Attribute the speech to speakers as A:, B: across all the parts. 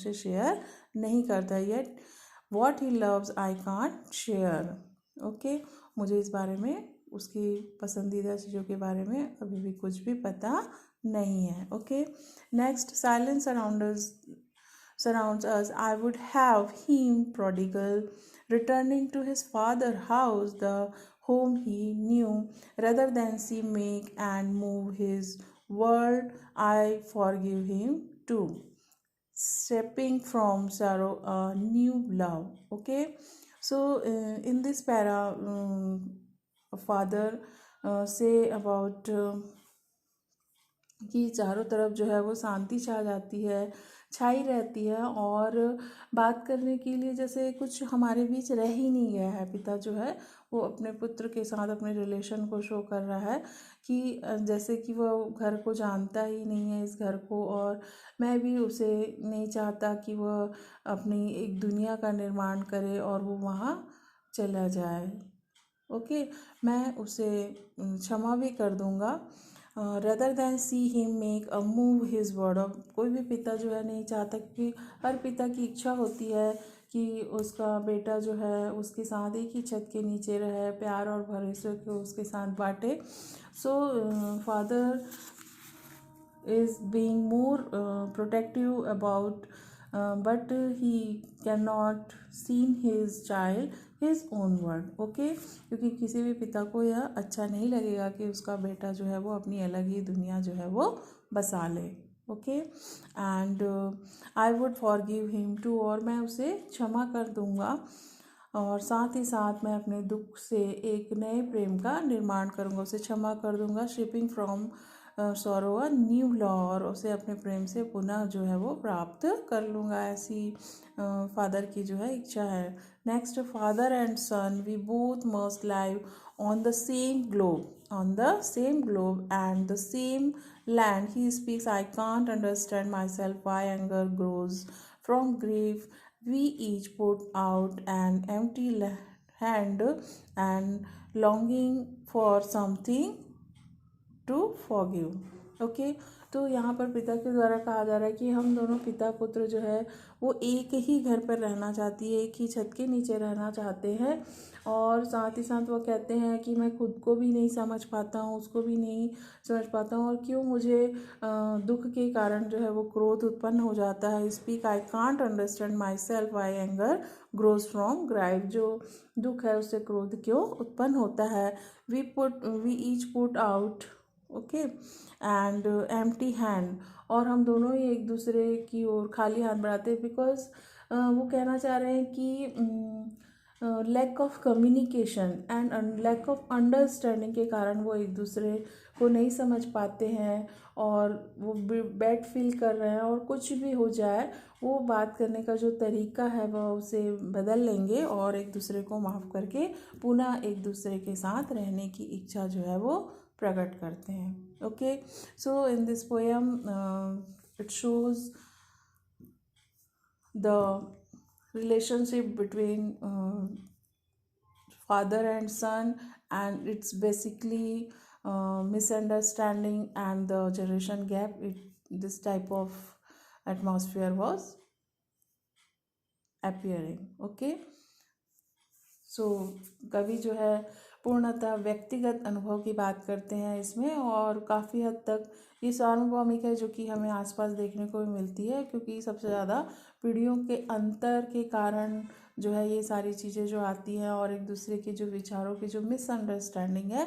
A: मुझसे शेयर नहीं करता, yet what he loves I can't share. Okay, मुझे इस बारे में, उसकी पसंदीदा चीज़ों के बारे में अभी भी कुछ भी पता नहीं है। Okay, next, silence surrounds us. I would have him prodigal, returning to his father's house, the home he knew, rather than see make and move his world. I forgive him too, stepping from sorrow a new love. Okay, so in this para, a father say about कि चारों तरफ जो है वो शांति छा जाती है, छाई रहती है, और बात करने के लिए जैसे कुछ हमारे बीच रह ही नहीं गया है। पिता जो है वो अपने पुत्र के साथ अपने रिलेशन को शो कर रहा है कि जैसे कि वो घर को जानता ही नहीं है, इस घर को, और मैं भी उसे नहीं चाहता कि वह अपनी एक दुनिया का निर्माण करे और वो वहाँ चला जाए। ओके, मैं उसे क्षमा भी कर दूंगा। Rather than see him make a move his word. कोई भी पिता जो है नहीं चाहता, कि हर पिता की इच्छा होती है कि उसका बेटा जो है उसके साथ एक ही छत के नीचे रहे, प्यार और भरोसे को उसके साथ बांटे। So father is being more protective about, but he cannot seen his child his own word. Okay, क्योंकि किसी भी पिता को यह अच्छा नहीं लगेगा कि उसका बेटा जो है वो अपनी अलग ही दुनिया जो है वो बसा ले। Okay, and I would forgive him too, और मैं उसे क्षमा कर दूंगा, और साथ ही साथ मैं अपने दुख से एक नए प्रेम का निर्माण करूंगा, उसे क्षमा कर दूंगा। Shipping from sorrow a new law, और उसे अपने प्रेम से पुनः जो है वो प्राप्त कर लूँगा। ऐसी फादर की जो है इच्छा है। Next, father and son we both must live on the same globe and the same land. He speaks I can't understand myself why anger grows from grief. We each put out an empty hand and longing for something to forgive. Okay, तो यहाँ पर पिता के द्वारा कहा जा रहा है कि हम दोनों पिता पुत्र जो है वो एक ही घर पर रहना चाहती है, एक ही छत के नीचे रहना चाहते हैं, और साथ ही साथ वो कहते हैं कि मैं खुद को भी नहीं समझ पाता हूँ, उसको भी नहीं समझ पाता हूँ, और क्यों मुझे दुख के कारण जो है वो क्रोध उत्पन्न हो जाता है। Speak I can't understand myself why anger grows from grieve. जो दुख है उससे क्रोध क्यों उत्पन्न होता है। We each put out, okay, and empty hand, और हम दोनों ही एक दूसरे की ओर खाली हाथ बढ़ाते हैं, बिकॉज वो कहना चाह रहे हैं कि lack of communication and lack of understanding के कारण वो एक दूसरे को नहीं समझ पाते हैं, और वो बैड फील कर रहे हैं, और कुछ भी हो जाए वो बात करने का जो तरीका है वह उसे बदल लेंगे, और एक दूसरे को माफ़ करके पुनः एक दूसरे के साथ रहने की इच्छा जो है वो प्रकट करते हैं। Okay, so in this poem it shows the relationship between father and son, and it's basically misunderstanding and the generation gap. This type of atmosphere was appearing. Okay, सो कवि जो है पूर्णतः व्यक्तिगत अनुभव की बात करते हैं इसमें, और काफ़ी हद तक ये सार्वभौमिक है जो कि हमें आसपास देखने को भी मिलती है, क्योंकि सबसे ज़्यादा पीढ़ियों के अंतर के कारण जो है ये सारी चीज़ें जो आती हैं, और एक दूसरे के जो विचारों की जो मिसअंडरस्टैंडिंग है,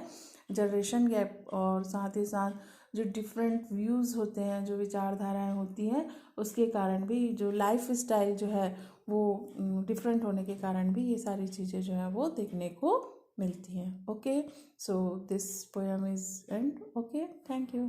A: जनरेशन गैप, और साथ ही साथ जो डिफरेंट व्यूज़ होते हैं, जो विचारधाराएं होती हैं, उसके कारण भी जो लाइफ स्टाइल जो है वो डिफरेंट होने के कारण भी ये सारी चीज़ें जो है वो देखने को मिलती हैं। Okay, so this poem is and. Okay, thank you.